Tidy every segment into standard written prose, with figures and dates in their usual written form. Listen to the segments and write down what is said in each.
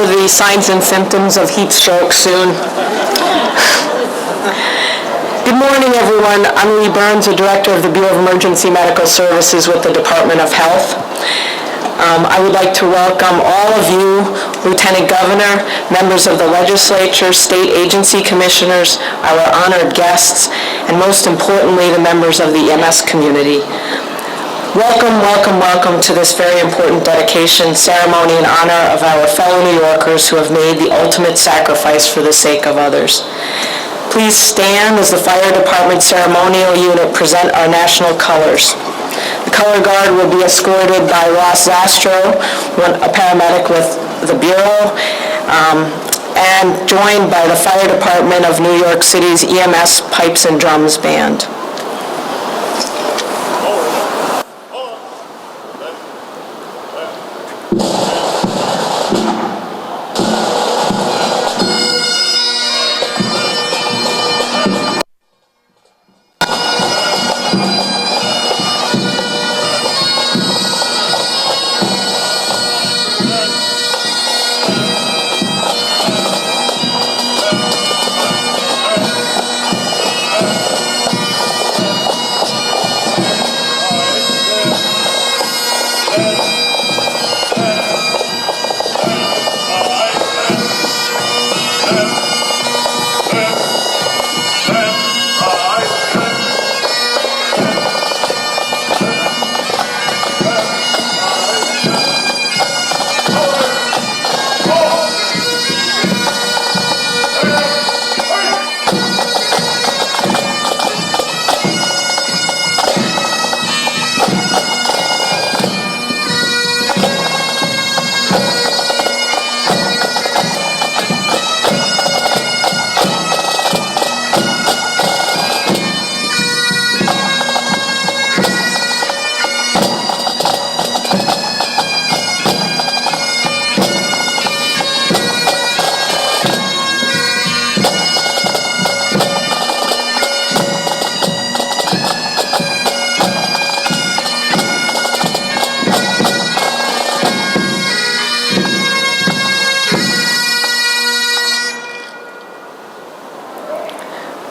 the signs and symptoms of heat stroke soon. Good morning, everyone. I'm Lee Burns, the Director of the Bureau of Emergency Medical Services with the Department of Health. I would like to welcome all of you, Lieutenant Governor, members of the legislature, state agency commissioners, our honored guests, and most importantly, the members of the EMS community. Welcome, welcome, welcome to this very important dedication ceremony in honor of our fellow New Yorkers who have made the ultimate sacrifice for the sake of others. Please stand as the Fire Department Ceremonial Unit present our national colors. The color guard will be escorted by Ross Zastro, a paramedic with the Bureau, and joined by the Fire Department of New York City's EMS Pipes and Drums Band.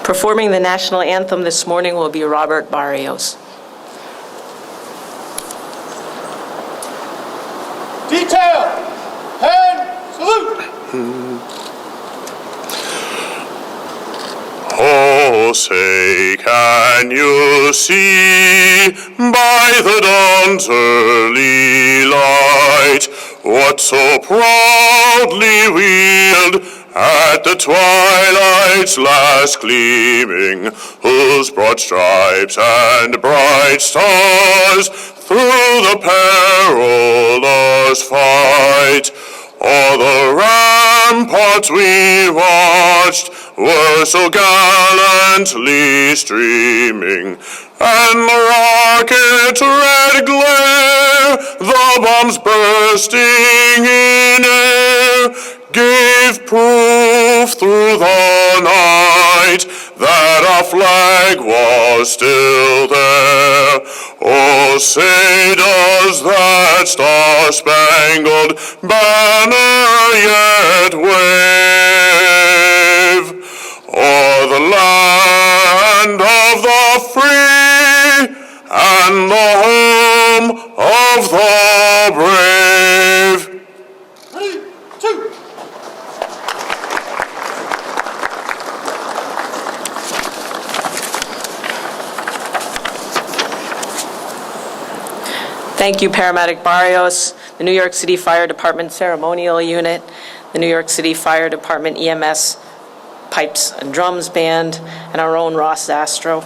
Performing the national anthem this morning will be Robert Barrios. Detail and salute. Oh, say, can you see by the dawn's early light what so proudly wheeled at the twilight's last gleaming, whose broad stripes and bright stars through the perilous fight o'er the ramparts we watched were so gallantly streaming, and the rocket's red glare, the bombs bursting in air, gave proof through the night that our flag was still there. Oh, say does that star-spangled banner yet wave o'er the land of the free and the home of the brave? 3, 2. Thank you, Paramedic Barrios, the New York City Fire Department Ceremonial Unit, the New York City Fire Department EMS Pipes and Drums Band, and our own Ross Zastro.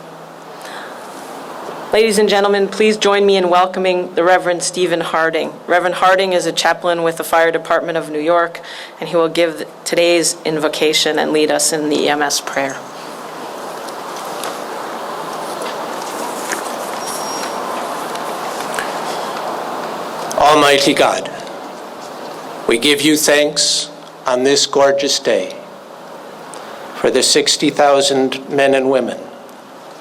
Ladies and gentlemen, please join me in welcoming the Reverend Stephen Harding. Reverend Harding is a chaplain with the Fire Department of New York, and he will give today's invocation and lead us in the EMS prayer. Almighty God, we give you thanks on this gorgeous day for the 60,000 men and women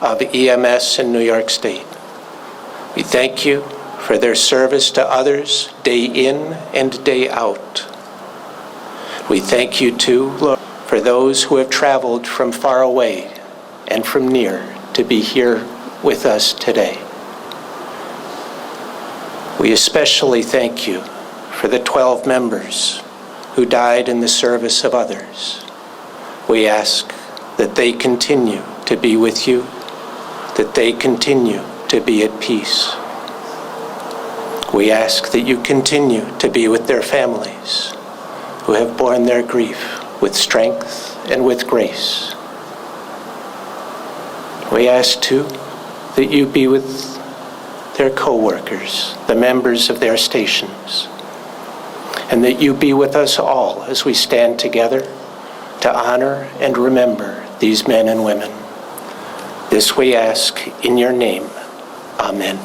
of EMS in New York State. We thank you for their service to others day in and day out. We thank you too, Lord, for those who have traveled from far away and from near to be here with us today. We especially thank you for the 12 members who died in the service of others. We ask that they continue to be with you, that they continue to be at peace. We ask that you continue to be with their families who have borne their grief with strength and with grace. We ask too that you be with their co-workers, the members of their stations, and that you be with us all as we stand together to honor and remember these men and women. This we ask in your name. Amen.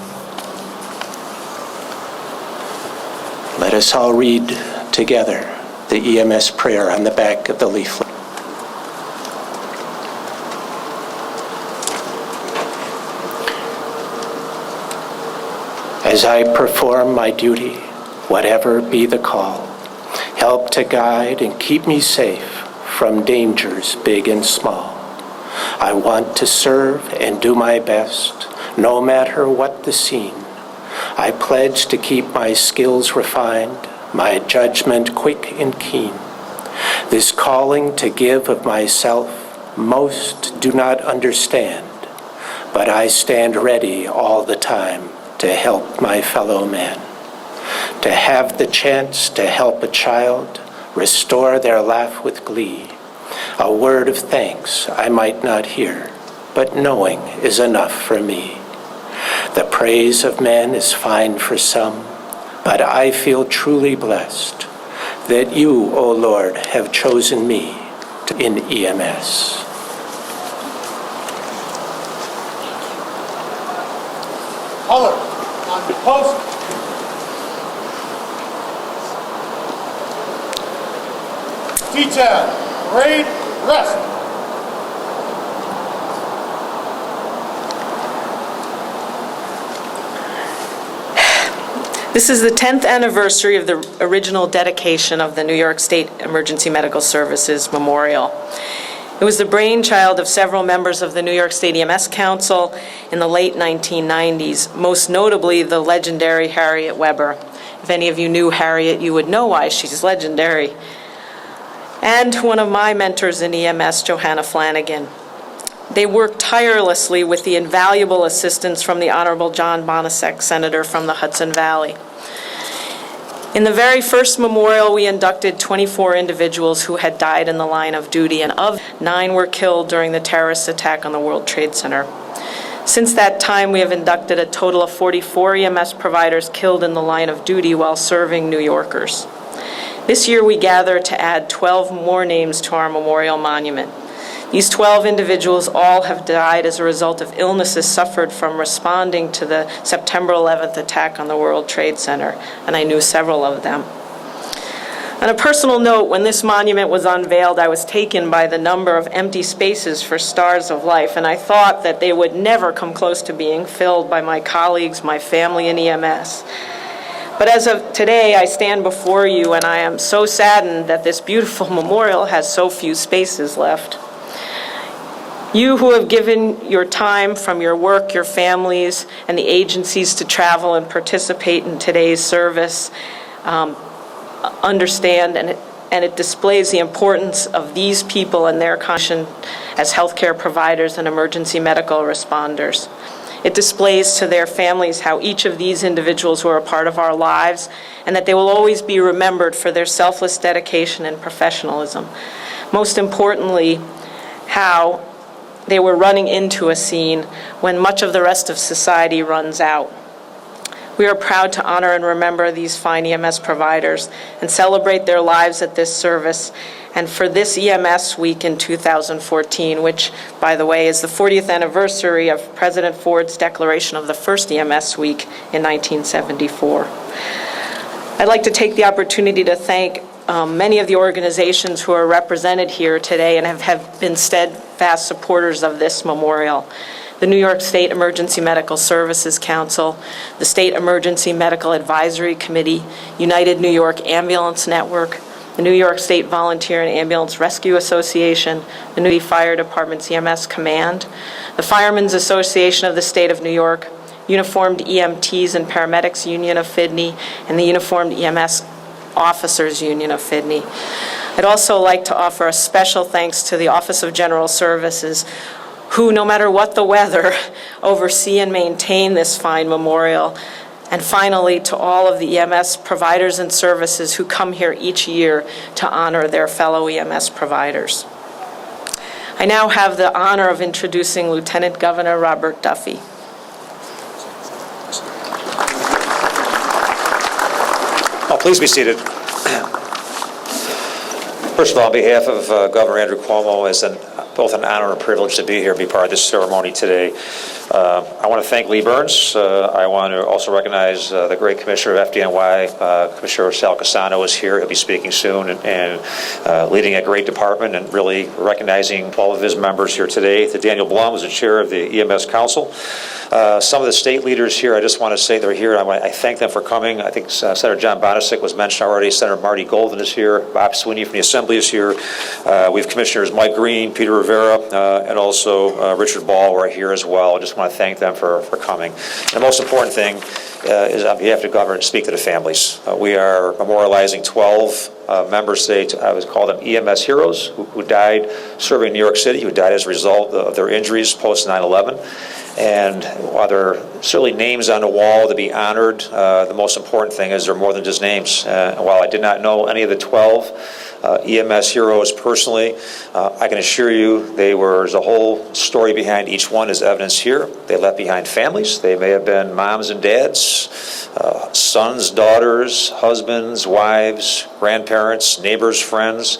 Let us all read together the EMS prayer on the back of the leaflet. As I perform my duty, whatever be the call, help to guide and keep me safe from dangers big and small. I want to serve and do my best, no matter what the scene. I pledge to keep my skills refined, my judgment quick and keen. This calling to give of myself, most do not understand, but I stand ready all the time to help my fellow man. To have the chance to help a child, restore their laugh with glee. A word of thanks I might not hear, but knowing is enough for me. The praise of men is fine for some, but I feel truly blessed that you, O Lord, have chosen me in EMS. Color on the post. Detail, parade, rest. This is the 10th anniversary of the original dedication of the New York State Emergency Medical Services Memorial. It was the brainchild of several members of the New York State EMS Council in the late 1990s, most notably the legendary Harriet Weber. If any of you knew Harriet, you would know why she's legendary. And one of my mentors in EMS, Johanna Flanagan. They worked tirelessly with the invaluable assistance from the Honorable John Bonasek, Senator from the Hudson Valley. In the very first memorial, we inducted 24 individuals who had died in the line of duty, and of 9 were killed during the terrorist attack on the World Trade Center. Since that time, we have inducted a total of 44 EMS providers killed in the line of duty while serving New Yorkers. This year, we gather to add 12 more names to our memorial monument. These 12 individuals all have died as a result of illnesses suffered from responding to the September 11th attack on the World Trade Center, and I knew several of them. On a personal note, when this monument was unveiled, I was taken by the number of empty spaces for stars of life, and I thought that they would never come close to being filled by my colleagues, my family in EMS. But as of today, I stand before you, and I am so saddened that this beautiful memorial has so few spaces left. You who have given your time from your work, your families, and the agencies to travel and participate in today's service understand, and it displays the importance of these people and their contribution as healthcare providers and emergency medical responders. It displays to their families how each of these individuals were a part of our lives, and that they will always be remembered for their selfless dedication and professionalism. Most importantly, how they were running into a scene when much of the rest of society runs out. We are proud to honor and remember these fine EMS providers and celebrate their lives at this service. And for this EMS week in 2014, which, by the way, is the 40th anniversary of President Ford's declaration of the first EMS week in 1974. I'd like to take the opportunity to thank many of the organizations who are represented here today and have been steadfast supporters of this memorial. The New York State Emergency Medical Services Council, the State Emergency Medical Advisory Committee, United New York Ambulance Network, the New York State Volunteer and Ambulance Rescue Association, the New York Fire Department's EMS Command, the Firemen's Association of the State of New York, Uniformed EMTs and Paramedics Union of Fidney, and the Uniformed EMS Officers Union of Fidney. I'd also like to offer a special thanks to the Office of General Services, who, no matter what the weather, oversee and maintain this fine memorial. And finally, to all of the EMS providers and services who come here each year to honor their fellow EMS providers. I now have the honor of introducing Lieutenant Governor Robert Duffy. Oh, please be seated. First of all, on behalf of Governor Andrew Cuomo, it's both an honor and a privilege to be here and be part of this ceremony today. I want to thank Lee Burns. I want to also recognize the great Commissioner of FDNY, Commissioner Sal Casano is here. He'll be speaking soon and leading a great department and really recognizing all of his members here today. To Daniel Blum, who's the chair of the EMS Council. Some of the state leaders here, I just want to say they're here. I thank them for coming. I think Senator John Bonisic was mentioned already. Senator Marty Golden is here. Bob Sweeney from the Assembly is here. We have Commissioners Mike Green, Peter Rivera, and also Richard Ball are here as well. I just want to thank them for coming. And the most important thing is on behalf of the governor to speak to the families. We are memorializing 12 members today. I would call them EMS heroes who died serving in New York City, who died as a result of their injuries post 9/11. And while there are certainly names on the wall to be honored, the most important thing is they're more than just names. And while I did not know any of the 12 EMS heroes personally, I can assure you there's a whole story behind each one is evidenced here. They left behind families. They may have been moms and dads, sons, daughters, husbands, wives, grandparents, neighbors, friends.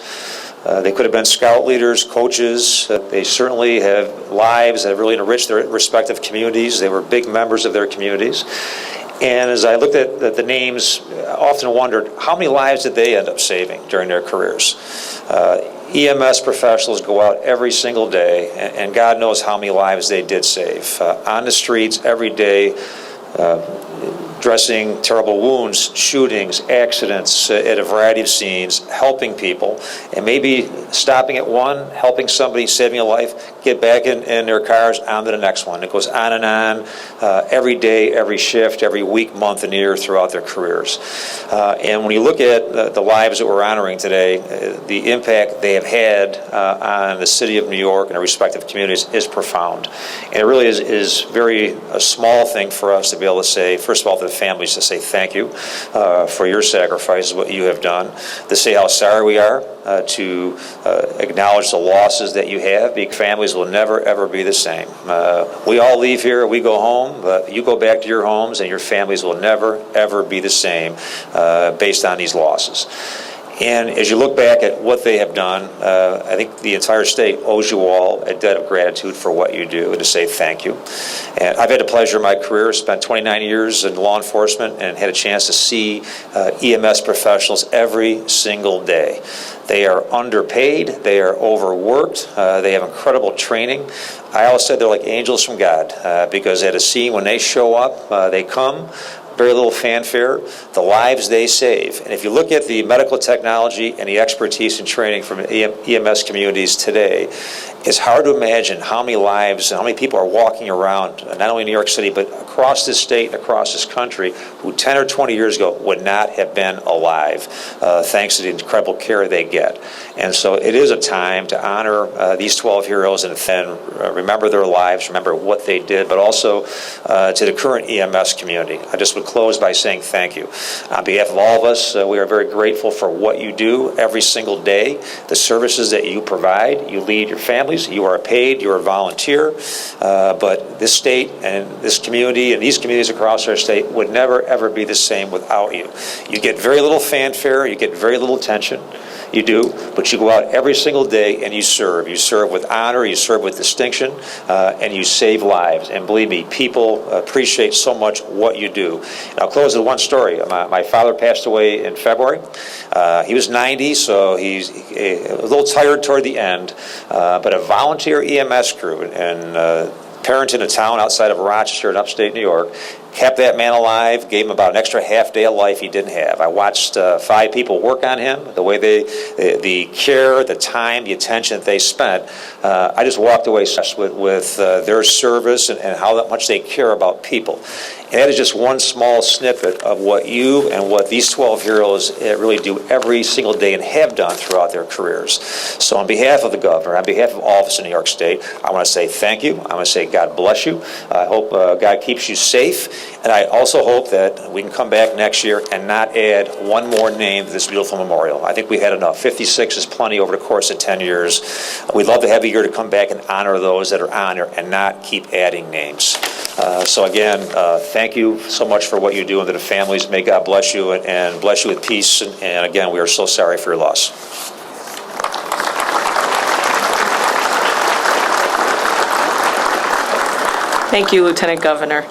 They could have been scout leaders, coaches. They certainly have lives that have really enriched their respective communities. They were big members of their communities. And as I looked at the names, I often wondered how many lives did they end up saving during their careers? EMS professionals go out every single day, and God knows how many lives they did save. On the streets every day, addressing terrible wounds, shootings, accidents at a variety of scenes, helping people, and maybe stopping at one, helping somebody, saving a life, get back in their cars, on to the next one. It goes on and on every day, every shift, every week, month, and year throughout their careers. And when you look at the lives that we're honoring today, the impact they have had on the city of New York and their respective communities is profound. And it really is a small thing for us to be able to say, first of all, to the families, to say thank you for your sacrifices, what you have done, to say how sorry we are, to acknowledge the losses that you have, because families will never, ever be the same. We all leave here, we go home, but you go back to your homes and your families will never, ever be the same based on these losses. And as you look back at what they have done, I think the entire state owes you all a debt of gratitude for what you do, and to say thank you. And I've had the pleasure in my career, spent 29 years in law enforcement, and had a chance to see EMS professionals every single day. They are underpaid, they are overworked, they have incredible training. I always said they're like angels from God, because at a scene when they show up, they come, very little fanfare, the lives they save. And if you look at the medical technology and the expertise and training from EMS communities today, it's hard to imagine how many lives and how many people are walking around, not only in New York City, but across this state and across this country, who 10 or 20 years ago would not have been alive, thanks to the incredible care they get. And so it is a time to honor these 12 heroes and remember their lives, remember what they did, but also to the current EMS community. I just would close by saying thank you. On behalf of all of us, we are very grateful for what you do every single day, the services that you provide. You lead your families, you are paid, you are a volunteer, but this state and this community and these communities across our state would never, ever be the same without you. You get very little fanfare, you get very little attention. You do, but you go out every single day and you serve. You serve with honor, you serve with distinction, and you save lives. And believe me, people appreciate so much what you do. And I'll close with one story. My father passed away in February. He was 90, so he's a little tired toward the end, but a volunteer EMS crew in Parenton, a town outside of Rochester in upstate New York, kept that man alive, gave him about an extra half day of life he didn't have. I watched 5 people work on him, the way the care, the time, the attention that they spent. I just walked away with their service and how much they care about people. And that is just one small snippet of what you and what these 12 heroes really do every single day and have done throughout their careers. So on behalf of the governor, on behalf of all of us in New York State, I want to say thank you. I want to say God bless you. I hope God keeps you safe. And I also hope that we can come back next year and not add one more name to this beautiful memorial. I think we had enough. 56 is plenty over the course of 10 years. We'd love to have a year to come back and honor those that are on there and not keep adding names. So again, thank you so much for what you do, and to the families, may God bless you and bless you with peace. And again, we are so sorry for your loss. Thank you, Lieutenant Governor.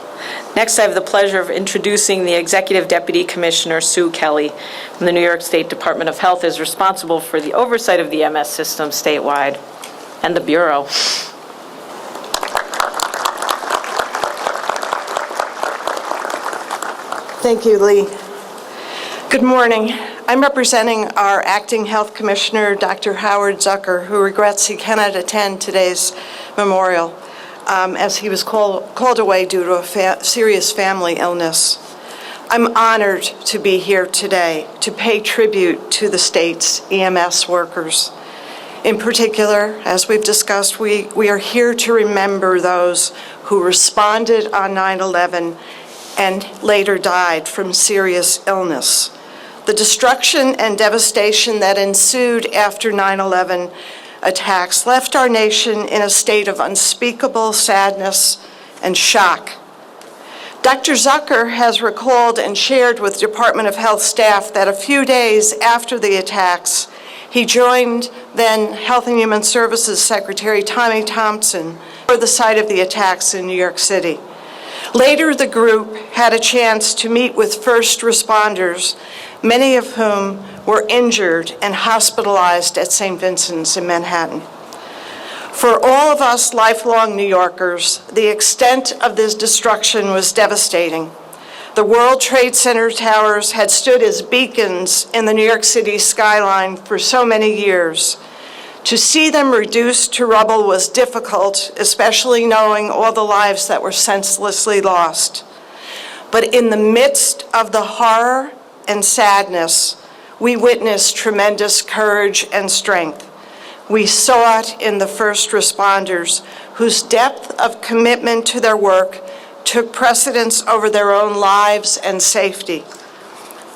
Next, I have the pleasure of introducing the Executive Deputy Commissioner, Sue Kelly, from the New York State Department of Health, is responsible for the oversight of the EMS system statewide and the Bureau. Thank you, Lee. Good morning. I'm representing our Acting Health Commissioner, Dr. Howard Zucker, who regrets he cannot attend today's memorial as he was called away due to a serious family illness. I'm honored to be here today to pay tribute to the state's EMS workers. In particular, as we've discussed, we are here to remember those who responded on 9/11 and later died from serious illness. The destruction and devastation that ensued after 9/11 attacks left our nation in a state of unspeakable sadness and shock. Dr. Zucker has recalled and shared with Department of Health staff that a few days after the attacks, he joined then Health and Human Services Secretary Tommy Thompson for the site of the attacks in New York City. Later, the group had a chance to meet with first responders, many of whom were injured and hospitalized at St. Vincent's in Manhattan. For all of us lifelong New Yorkers, the extent of this destruction was devastating. The World Trade Center towers had stood as beacons in the New York City skyline for so many years. To see them reduced to rubble was difficult, especially knowing all the lives that were senselessly lost. But in the midst of the horror and sadness, we witnessed tremendous courage and strength. We saw it in the first responders, whose depth of commitment to their work took precedence over their own lives and safety.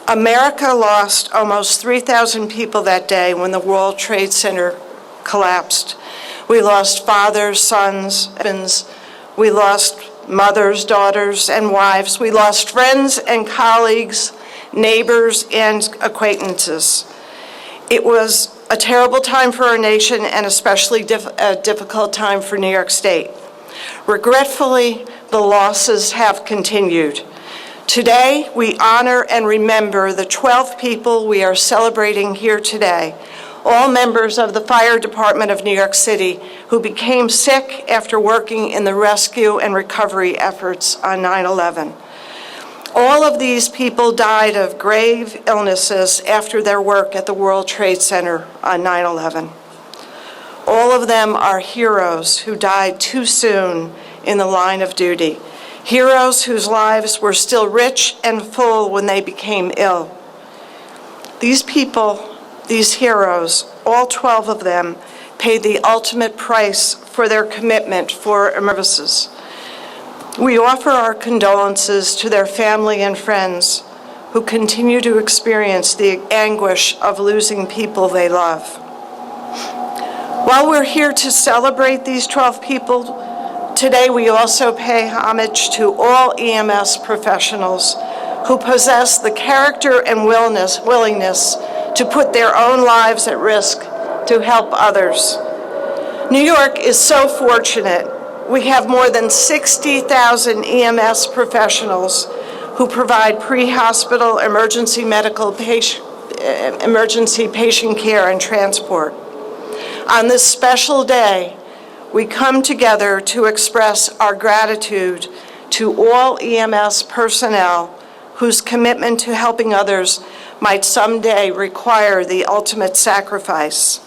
America lost almost 3,000 people that day when the World Trade Center collapsed. We lost fathers, sons, husbands. We lost mothers, daughters, and wives. We lost friends and colleagues, neighbors, and acquaintances. It was a terrible time for our nation, and especially a difficult time for New York State. Regretfully, the losses have continued. Today, we honor and remember the 12 people we are celebrating here today, all members of the Fire Department of New York City who became sick after working in the rescue and recovery efforts on 9/11. All of these people died of grave illnesses after their work at the World Trade Center on 9/11. All of them are heroes who died too soon in the line of duty, heroes whose lives were still rich and full when they became ill. These people, these heroes, all 12 of them, paid the ultimate price for their commitment for services. We offer our condolences to their family and friends who continue to experience the anguish of losing people they love. While we're here to celebrate these 12 people, today we also pay homage to all EMS professionals who possess the character and willingness to put their own lives at risk to help others. New York is so fortunate. We have more than 60,000 EMS professionals who provide pre-hospital emergency patient care and transport. On this special day, we come together to express our gratitude to all EMS personnel whose commitment to helping others might someday require the ultimate sacrifice.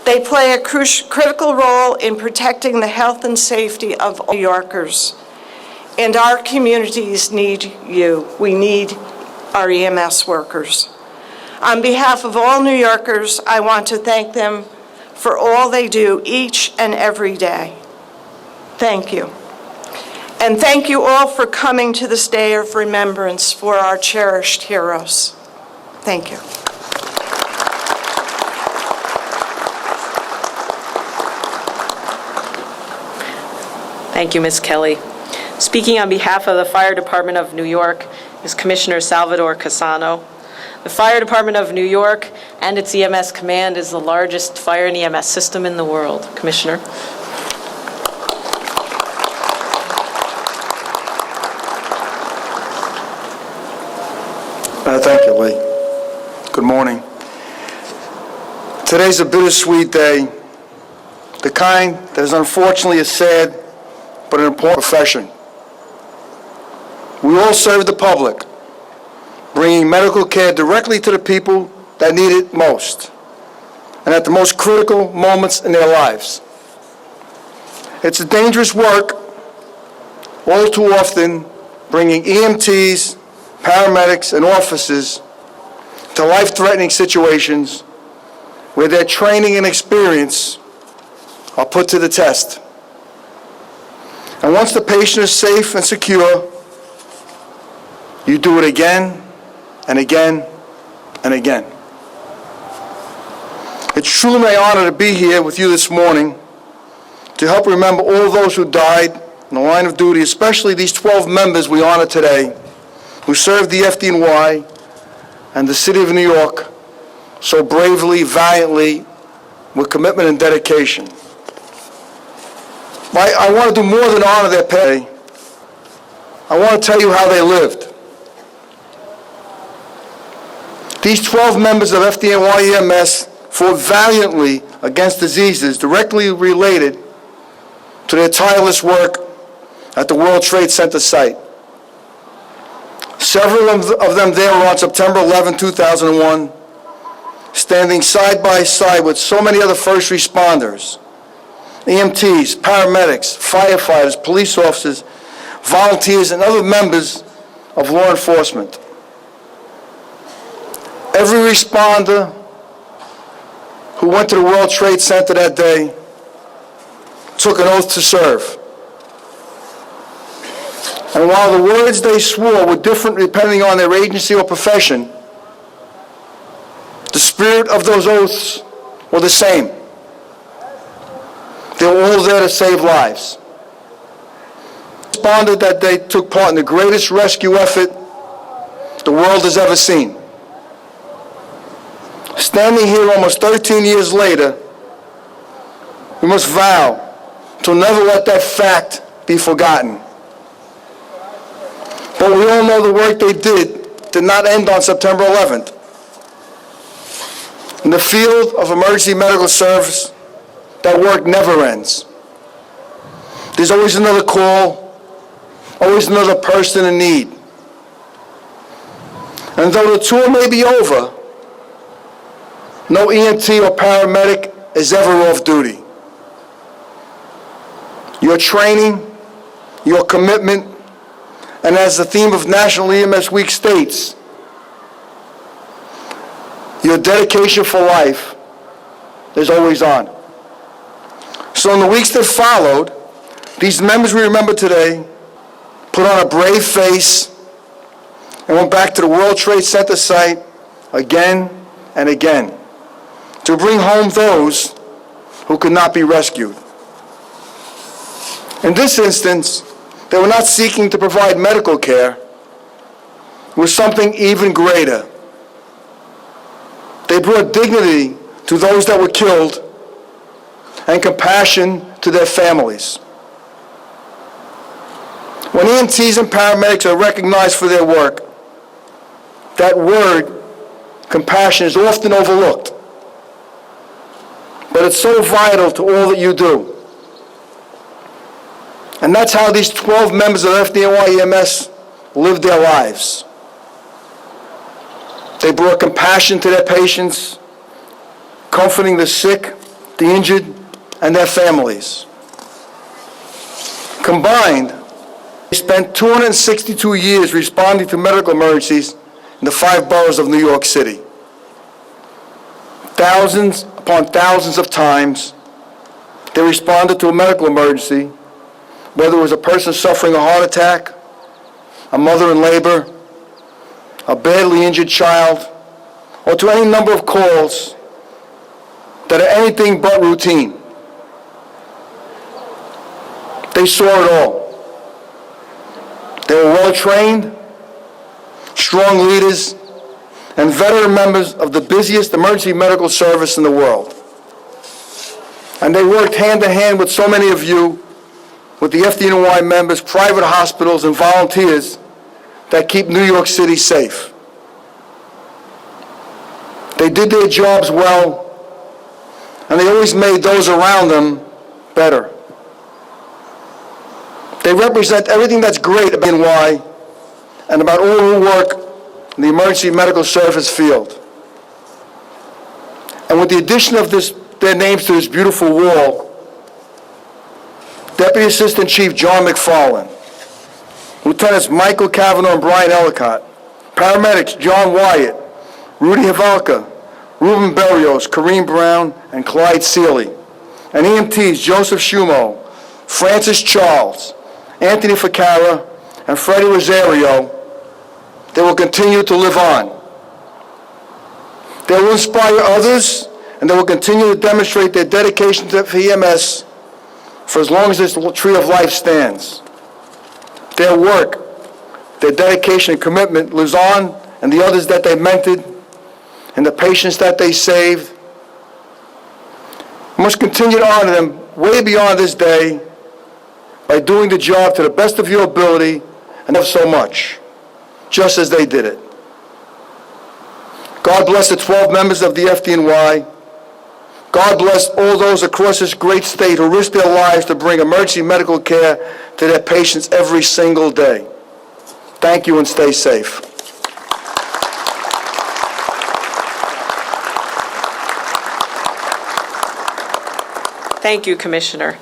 They play a critical role in protecting the health and safety of all New Yorkers. And our communities need you. We need our EMS workers. On behalf of all New Yorkers, I want to thank them for all they do each and every day. Thank you. And thank you all for coming to this day of remembrance for our cherished heroes. Thank you. Thank you, Ms. Kelly. Speaking on behalf of the Fire Department of New York is Commissioner Salvador Casano. The Fire Department of New York and its EMS command is the largest fire and EMS system in the world. Commissioner. Thank you, Lee. Good morning. Today's a bittersweet day, the kind that is unfortunately a sad but an important profession. We all serve the public, bringing medical care directly to the people that need it most and at the most critical moments in their lives. It's a dangerous work, all too often bringing EMTs, paramedics, and officers to life-threatening situations where their training and experience are put to the test. And once the patient is safe and secure, you do it again and again and again. It's truly my honor to be here with you this morning to help remember all those who died in the line of duty, especially these 12 members we honor today, who served the FDNY and the City of New York so bravely, valiantly, with commitment and dedication. I want to do more than honor their pay. I want to tell you how they lived. These 12 members of FDNY EMS fought valiantly against diseases directly related to their tireless work at the World Trade Center site. Several of them there were on September 11, 2001, standing side by side with so many other first responders, EMTs, paramedics, firefighters, police officers, volunteers, and other members of law enforcement. Every responder who went to the World Trade Center that day took an oath to serve. And while the words they swore were different depending on their agency or profession, the spirit of those oaths were the same. They were all there to save lives. Responded that they took part in the greatest rescue effort the world has ever seen. Standing here almost 13 years later, we must vow to never let that fact be forgotten. But we all know the work they did not end on September 11th. In the field of emergency medical service, that work never ends. There's always another call, always another person in need. And though the tour may be over, no EMT or paramedic is ever off duty. Your training, your commitment, and as the theme of National EMS Week states, your dedication for life is always on. So in the weeks that followed, these members we remember today put on a brave face and went back to the World Trade Center site again and again to bring home those who could not be rescued. In this instance, they were not seeking to provide medical care. It was something even greater. They brought dignity to those that were killed and compassion to their families. When EMTs and paramedics are recognized for their work, that word, compassion, is often overlooked. But it's so vital to all that you do. And And that's how these 12 members of FDNY EMS lived their lives. They brought compassion to their patients, comforting the sick, the injured, and their families. Combined, they spent 262 years responding to medical emergencies in the 5 boroughs of New York City. Thousands upon thousands of times, they responded to a medical emergency, whether it was a person suffering a heart attack, a mother in labor, a badly injured child, or to any number of calls that are anything but routine. They saw it all. They were well-trained, strong leaders, and veteran members of the busiest emergency medical service in the world. And they worked hand-in-hand with so many of you, with the FDNY members, private hospitals, and volunteers that keep New York City safe. They did their jobs well, and they always made those around them better. They represent everything that's great about NY and about all who work in the emergency medical service field. And with the addition of their names to this beautiful wall, Deputy Assistant Chief John McFarland, Lieutenants Michael Cavanaugh and Brian Ellicott, paramedics John Wyatt, Rudy Havalka, Ruben Berrios, Kareem Brown, and Clyde Seeley, and EMTs Joseph Shumo, Francis Charles, Anthony Ficara, and Freddie Rosario, they will continue to live on. They will inspire others, and they will continue to demonstrate their dedication to EMS for as long as this tree of life stands. Their work, their dedication and commitment lives on, and the others that they mentored, and the patients that they saved. We must continue to honor them way beyond this day by doing the job to the best of your ability and of so much, just as they did it. God bless the 12 members of the FDNY. God bless all those across this great state who risk their lives to bring emergency medical care to their patients every single day. Thank you and stay safe. Thank you, Commissioner.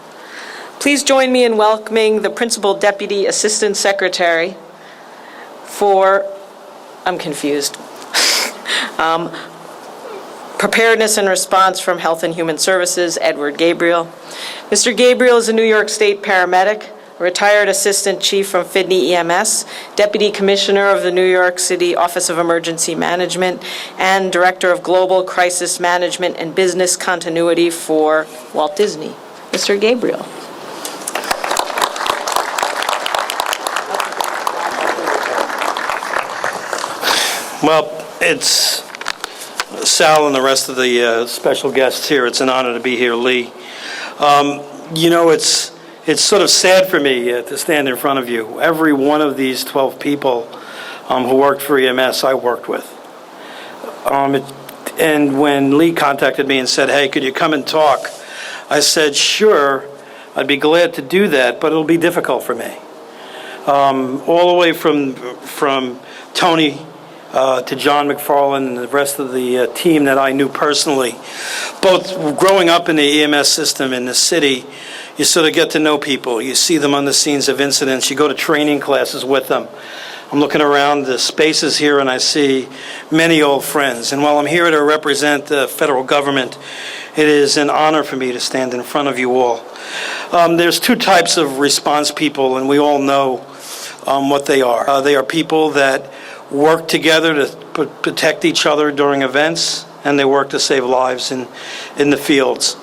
Please join me in welcoming the Principal Deputy Assistant Secretary for, I'm confused, Preparedness and Response from Health and Human Services, Edward Gabriel. Mr. Gabriel is a New York State paramedic, retired Assistant Chief from Fidney EMS, Deputy Commissioner of the New York City Office of Emergency Management, and Director of Global Crisis Management and Business Continuity for Walt Disney. Mr. Gabriel. Well, it's Sal and the rest of the special guests here. It's an honor to be here, Lee. You know, it's sort of sad for me to stand in front of you. Every one of these 12 people who worked for EMS, I worked with. And when Lee contacted me and said, hey, could you come and talk? I said, sure, I'd be glad to do that, but it'll be difficult for me. All the way from Tony to John McFarland and the rest of the team that I knew personally. Both growing up in the EMS system in the city, you sort of get to know people. You see them on the scenes of incidents. You go to training classes with them. I'm looking around the spaces here and I see many old friends. And while I'm here to represent the federal government, it is an honor for me to stand in front of you all. There's two types of response people, and we all know what they are. They are people that work together to protect each other during events, and they work to save lives in the fields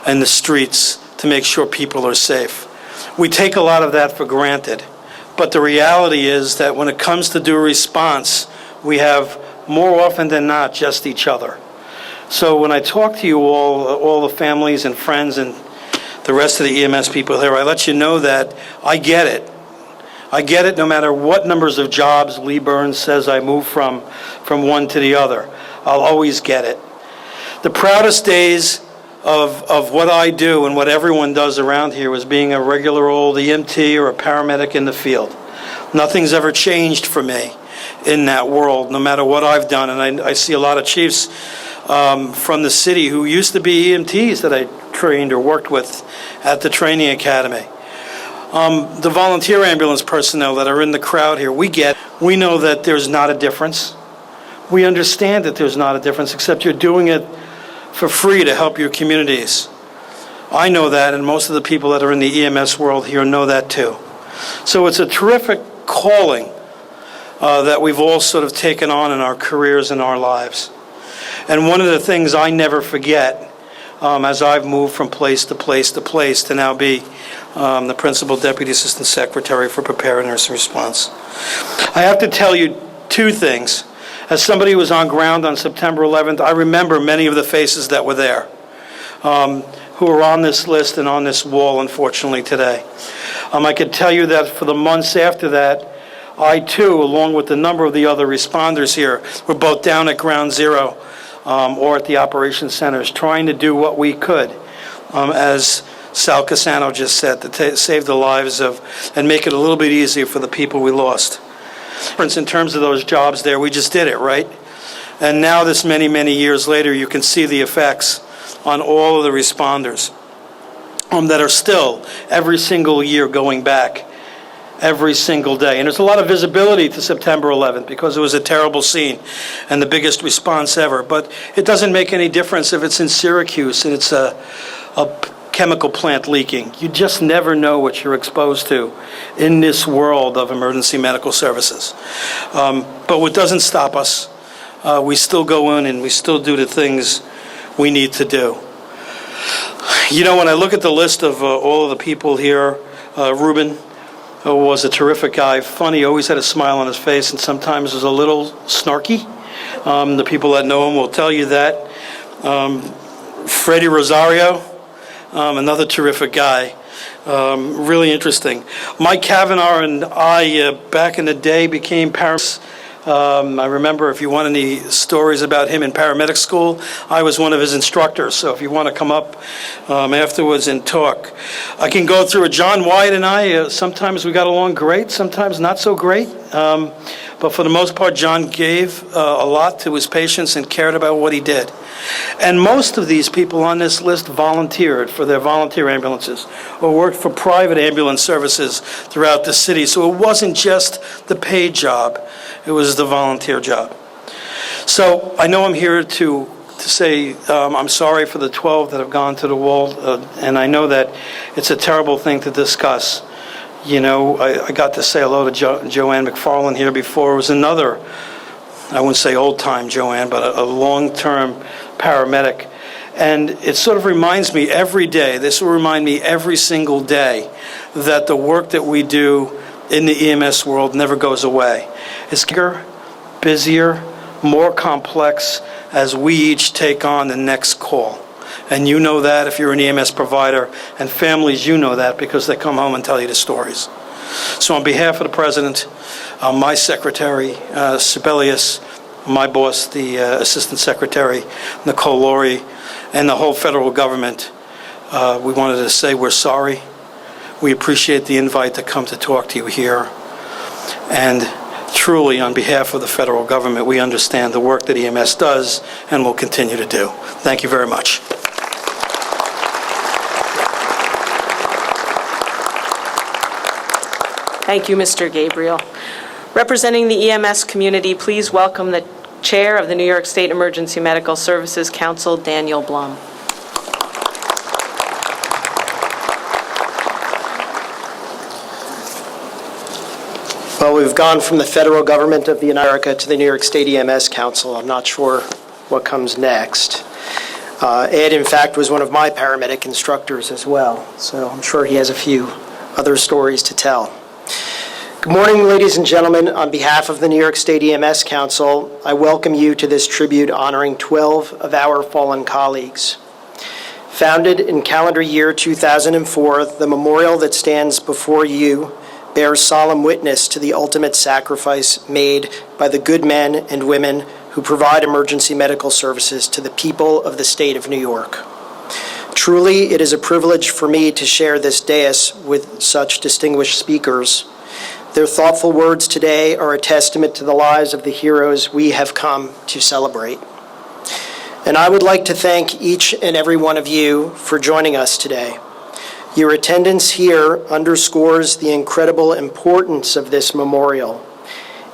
and the streets to make sure people are safe. We take a lot of that for granted, but the reality is that when it comes to do response, we have more often than not just each other. So when I talk to you all the families and friends and the rest of the EMS people here, I let you know that I get it. I get it no matter what numbers of jobs Lee Burns says I move from one to the other. I'll always get it. The proudest days of what I do and what everyone does around here was being a regular old EMT or a paramedic in the field. Nothing's ever changed for me in that world, no matter what I've done. And I see a lot of chiefs from the city who used to be EMTs that I trained or worked with at the training academy. The volunteer ambulance personnel that are in the crowd here, we know that there's not a difference. We understand that there's not a difference, except you're doing it for free to help your communities. I know that, and most of the people that are in the EMS world here know that too. So it's a terrific calling that we've all sort of taken on in our careers and our lives. And one of the things I never forget, as I've moved from place to place to place to now be the Principal Deputy Assistant Secretary for Preparedness and Response. I have to tell you two things. As somebody who was on ground on September 11th, I remember many of the faces that were there, who are on this list and on this wall, unfortunately, today. I could tell you that for the months after that, I too, along with a number of the other responders here, were both down at Ground Zero or at the operations centers, trying to do what we could, as Sal Casano just said, to save the lives of and make it a little bit easier for the people we lost. In terms of those jobs there, we just did it, right? And now this many, many years later, you can see the effects on all of the responders that are still every single year going back every single day. And there's a lot of visibility to September 11th because it was a terrible scene and the biggest response ever. But it doesn't make any difference if it's in Syracuse and it's a chemical plant leaking. You just never know what you're exposed to in this world of emergency medical services. But what doesn't stop us, we still go in and we still do the things we need to do. You know, when I look at the list of all of the people here, Ruben was a terrific guy, funny, always had a smile on his face, and sometimes was a little snarky. The people that know him will tell you that. Freddie Rosario, another terrific guy, really interesting. Mike Kavanaugh and I, back in the day, became parents. I remember, if you want any stories about him in paramedic school, I was one of his instructors. So if you want to come up afterwards and talk. I can go through it. John Wyatt and I, sometimes we got along great, sometimes not so great. But for the most part, John gave a lot to his patients and cared about what he did. And most of these people on this list volunteered for their volunteer ambulances or worked for private ambulance services throughout the city. So it wasn't just the paid job, it was the volunteer job. So I know I'm here to say I'm sorry for the 12 that have gone to the wall, and I know that it's a terrible thing to discuss. You know, I got to say hello to Joanne McFarland here before. It was another, I wouldn't say old-time Joanne, but a long-term paramedic. And it sort of reminds me every day, this will remind me every single day, that the work that we do in the EMS world never goes away. It's bigger, busier, more complex as we each take on the next call. And you know that if you're an EMS provider, and families, you know that because they come home and tell you the stories. So on behalf of the President, my Secretary, Sibelius, my boss, the Assistant Secretary, Nicole Laurie, and the whole federal government, we wanted to say we're sorry. We appreciate the invite to come to talk to you here. And truly, on behalf of the federal government, we understand the work that EMS does and will continue to do. Thank you very much. Thank you, Mr. Gabriel. Representing the EMS community, please welcome the Chair of the New York State Emergency Medical Services Council, Daniel Blum. Well, we've gone from the federal government of the America to the New York State EMS Council. I'm not sure what comes next. Ed, in fact, was one of my paramedic instructors as well, so I'm sure he has a few other stories to tell. Good morning, ladies and gentlemen. On behalf of the New York State EMS Council, I welcome you to this tribute honoring 12 of our fallen colleagues. Founded in calendar year 2004, the memorial that stands before you bears solemn witness to the ultimate sacrifice made by the good men and women who provide emergency medical services to the people of the state of New York. Truly, it is a privilege for me to share this dais with such distinguished speakers. Their thoughtful words today are a testament to the lives of the heroes we have come to celebrate. And I would like to thank each and every one of you for joining us today. Your attendance here underscores the incredible importance of this memorial,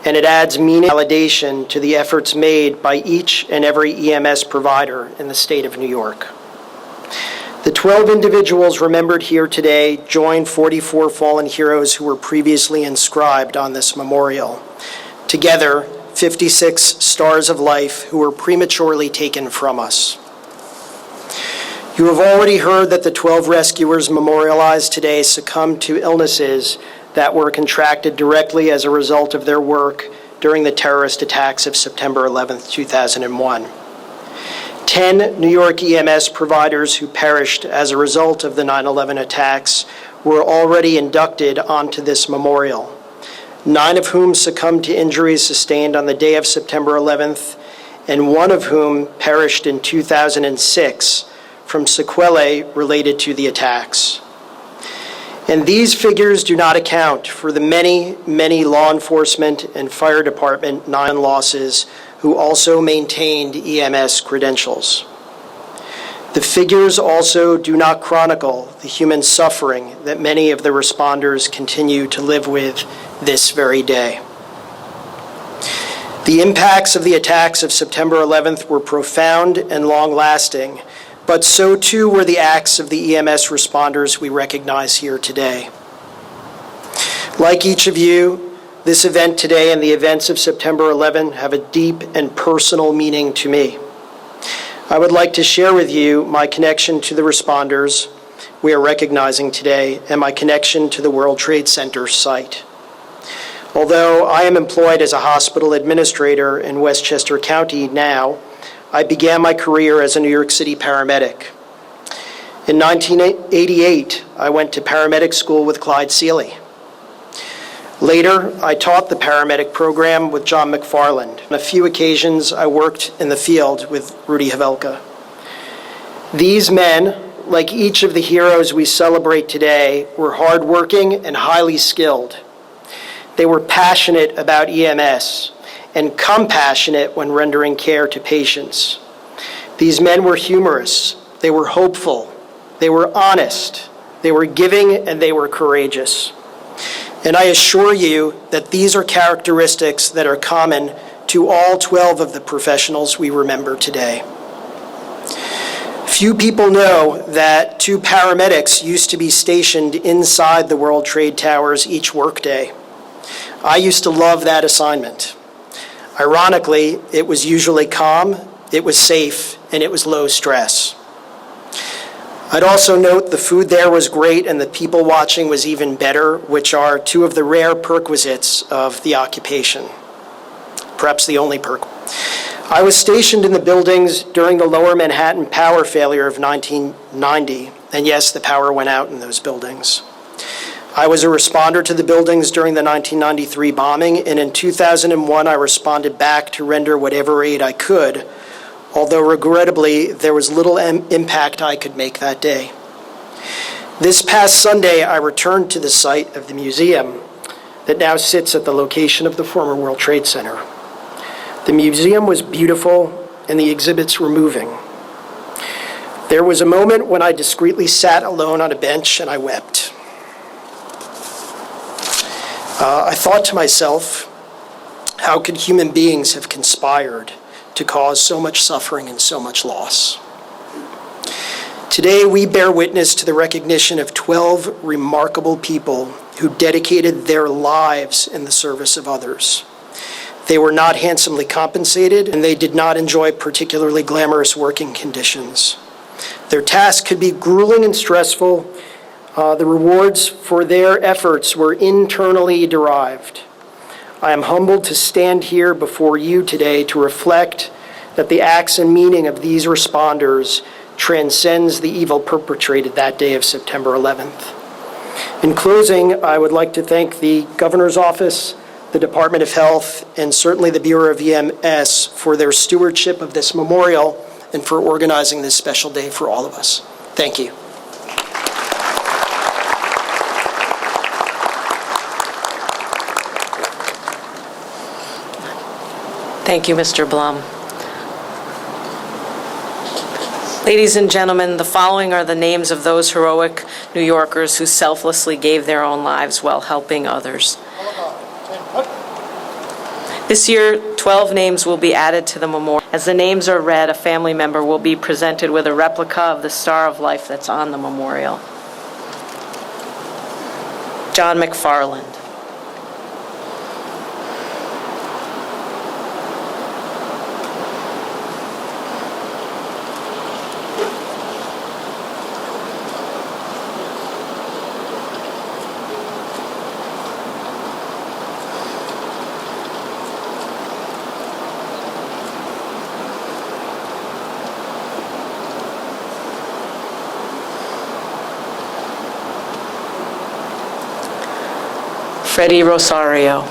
and it adds meaning and validation to the efforts made by each and every EMS provider in the state of New York. The 12 individuals remembered here today join 44 fallen heroes who were previously inscribed on this memorial. Together, 56 stars of life who were prematurely taken from us. You have already heard that the 12 rescuers memorialized today succumbed to illnesses that were contracted directly as a result of their work during the terrorist attacks of September 11, 2001. 10 New York EMS providers who perished as a result of the 9/11 attacks were already inducted onto this memorial, 9 of whom succumbed to injuries sustained on the day of September 11th, and 1 of whom perished in 2006 from sequelae related to the attacks. And these figures do not account for the many, many law enforcement and fire department non-losses who also maintained EMS credentials. The figures also do not chronicle the human suffering that many of the responders continue to live with this very day. The impacts of the attacks of September 11th were profound and long-lasting, but so too were the acts of the EMS responders we recognize here today. Like each of you, this event today and the events of September 11 have a deep and personal meaning to me. I would like to share with you my connection to the responders we are recognizing today and my connection to the World Trade Center site. Although I am employed as a hospital administrator in Westchester County now, I began my career as a New York City paramedic. In 1988, I went to paramedic school with Clyde Seeley. Later, I taught the paramedic program with John McFarland. On a few occasions, I worked in the field with Rudy Havelka. These men, like each of the heroes we celebrate today, were hardworking and highly skilled. They were passionate about EMS and compassionate when rendering care to patients. These men were humorous, they were hopeful, they were honest, they were giving, and they were courageous. And I assure you that these are characteristics that are common to all 12 of the professionals we remember today. Few people know that 2 paramedics used to be stationed inside the World Trade Towers each workday. I used to love that assignment. Ironically, it was usually calm, it was safe, and it was low stress. I'd also note the food there was great and the people watching was even better, which are 2 of the rare perquisites of the occupation. Perhaps the only perk. I was stationed in the buildings during the Lower Manhattan power failure of 1990, and yes, the power went out in those buildings. I was a responder to the buildings during the 1993 bombing, and in 2001 I responded back to render whatever aid I could, although regrettably there was little impact I could make that day. This past Sunday I returned to the site of the museum that now sits at the location of the former World Trade Center. The museum was beautiful and the exhibits were moving. There was a moment when I discreetly sat alone on a bench and I wept. I thought to myself, how could human beings have conspired to cause so much suffering and so much loss? Today, we bear witness to the recognition of 12 remarkable people who dedicated their lives in the service of others. They were not handsomely compensated, and they did not enjoy particularly glamorous working conditions. Their task could be grueling and stressful. The rewards for their efforts were internally derived. I am humbled to stand here before you today to reflect that the acts and meaning of these responders transcends the evil perpetrated that day of September 11th. In closing, I would like to thank the Governor's Office, the Department of Health, and certainly the Bureau of EMS for their stewardship of this memorial and for organizing this special day for all of us. Thank you. Thank you, Mr. Blum. Ladies and gentlemen, the following are the names of those heroic New Yorkers who selflessly gave their own lives while helping others. This year, 12 names will be added to the memorial. As the names are read, a family member will be presented with a replica of the Star of Life that's on the memorial. John McFarland. Freddie Rosario.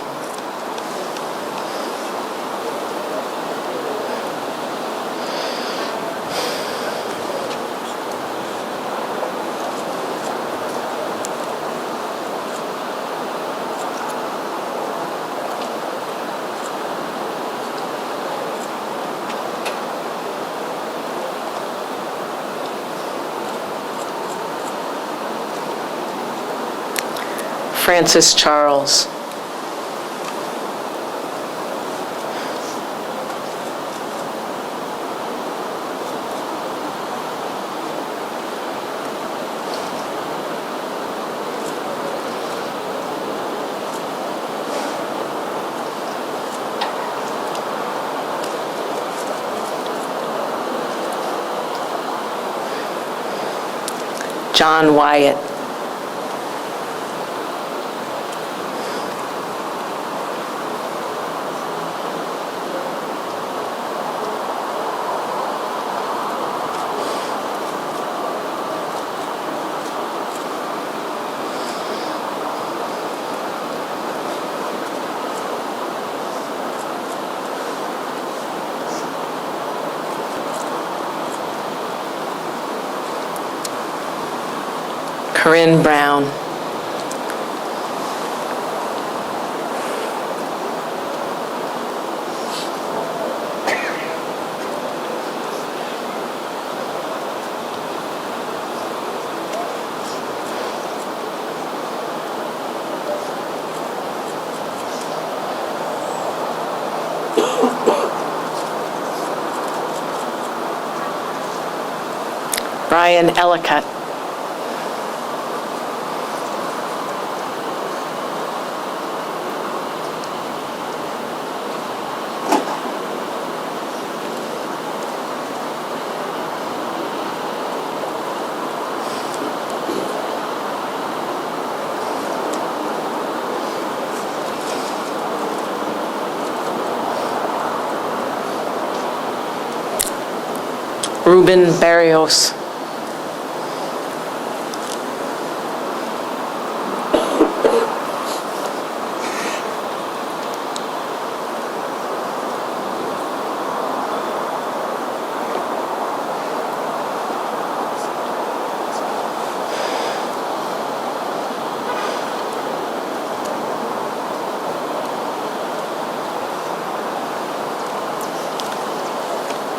Francis Charles. John Wyatt. Corinne Brown. Brian Ellicott. Ruben Barrios.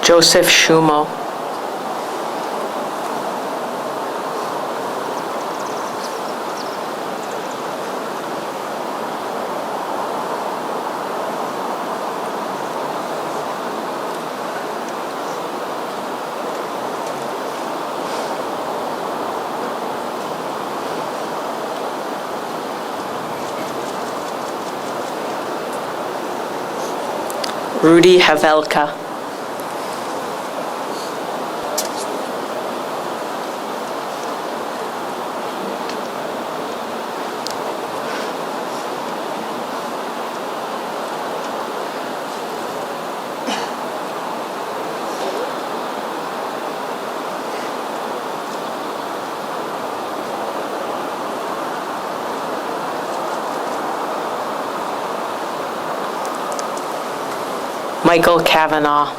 Joseph Schumo. Rudy Havelka. Michael Kavanaugh.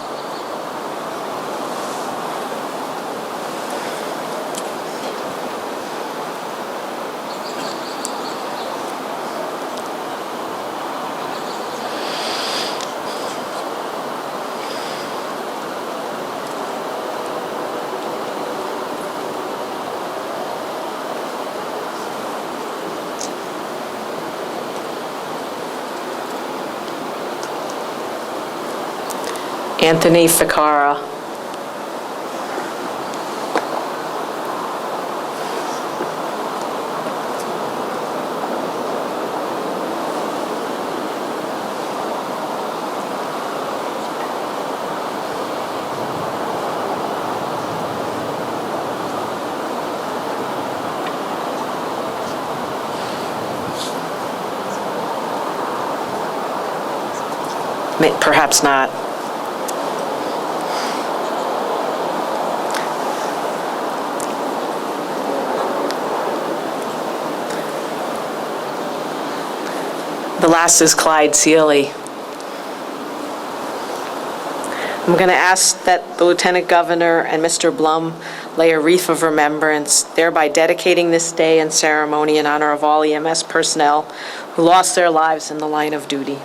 Anthony Ficara. Perhaps not. The last is Clyde Seeley. I'm going to ask that the Lieutenant Governor and Mr. Blum lay a wreath of remembrance, thereby dedicating this day and ceremony in honor of all EMS personnel who lost their lives in the line of duty.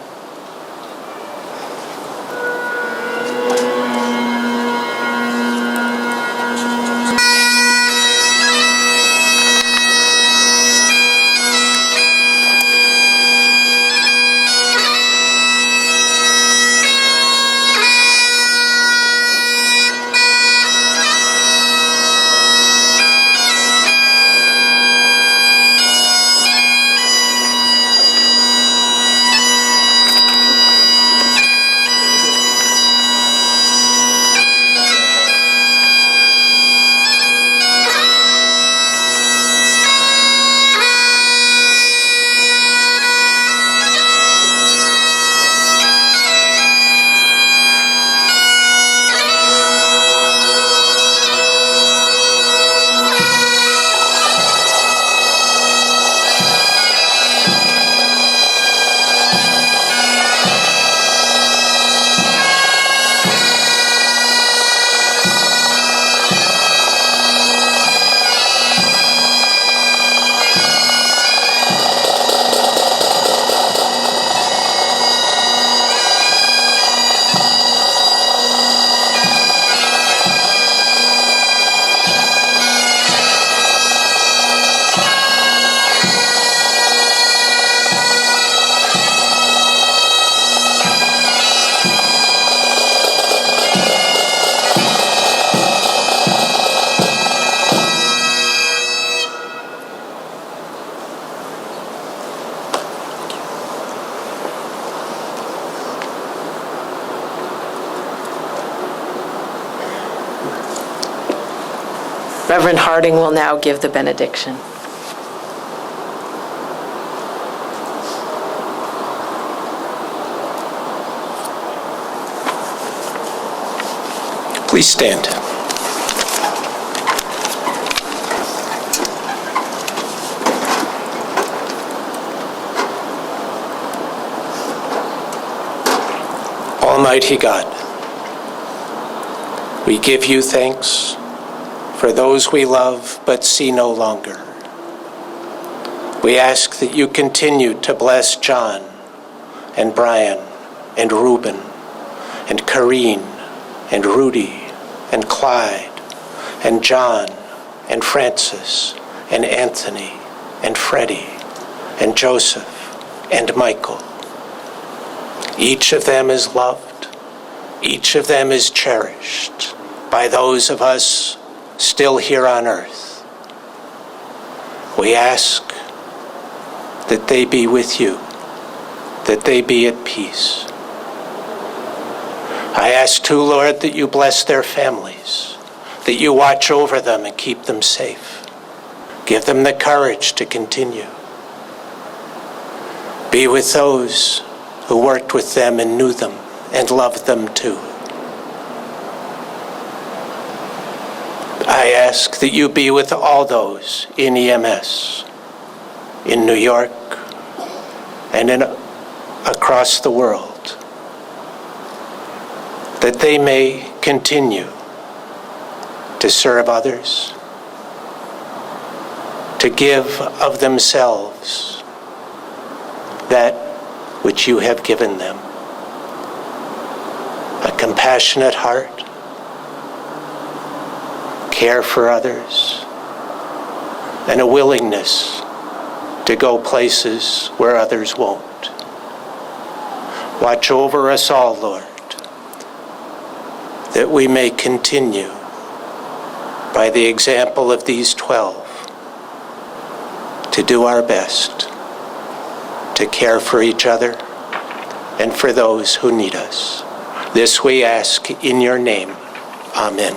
Reverend Harding will now give the benediction. Please stand. Almighty God, we give you thanks for those we love but see no longer. We ask that you continue to bless John and Brian and Reuben and Kareen and Rudy and Clyde and John and Francis and Anthony and Freddie and Joseph and Michael. Each of them is loved. Each of them is cherished by those of us still here on earth. We ask that they be with you, that they be at peace. I ask too, Lord, that you bless their families, that you watch over them and keep them safe. Give them the courage to continue. Be with those who worked with them and knew them and loved them too. I ask that you be with all those in EMS, in New York, and across the world, that they may continue to serve others, to give of themselves that which you have given them, a compassionate heart, care for others, and a willingness to go places where others won't. Watch over us all, Lord. that we may continue, by the example of these 12, to do our best to care for each other and for those who need us. This we ask in your name. Amen.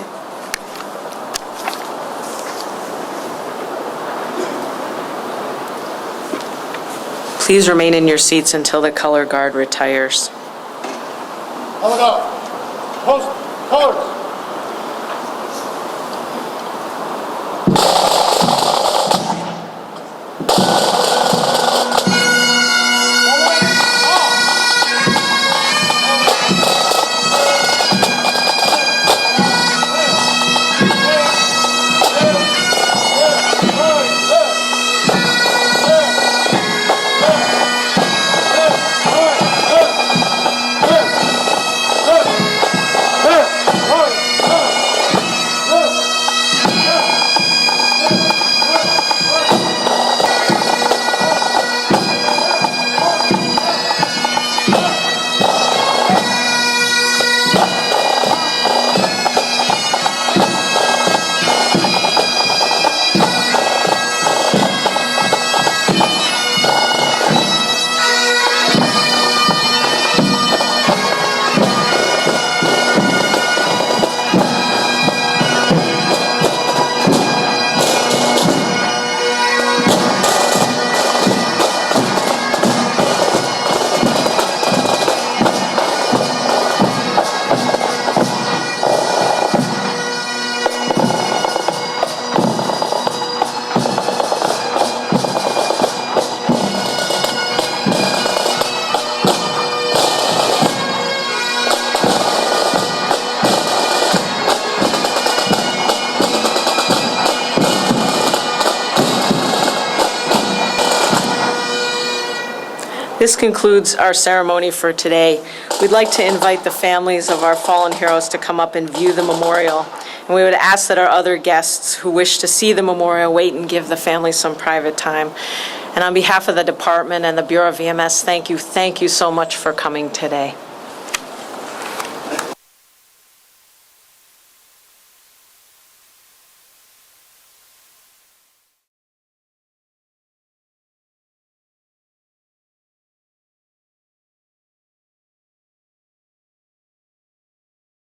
Please remain in your seats until the color guard retires. Hold up. Post colors. This concludes our ceremony for today. We'd like to invite the families of our fallen heroes to come up and view the memorial. And we would ask that our other guests who wish to see the memorial wait and give the families some private time. And on behalf of the department and the Bureau of EMS, thank you so much for coming today.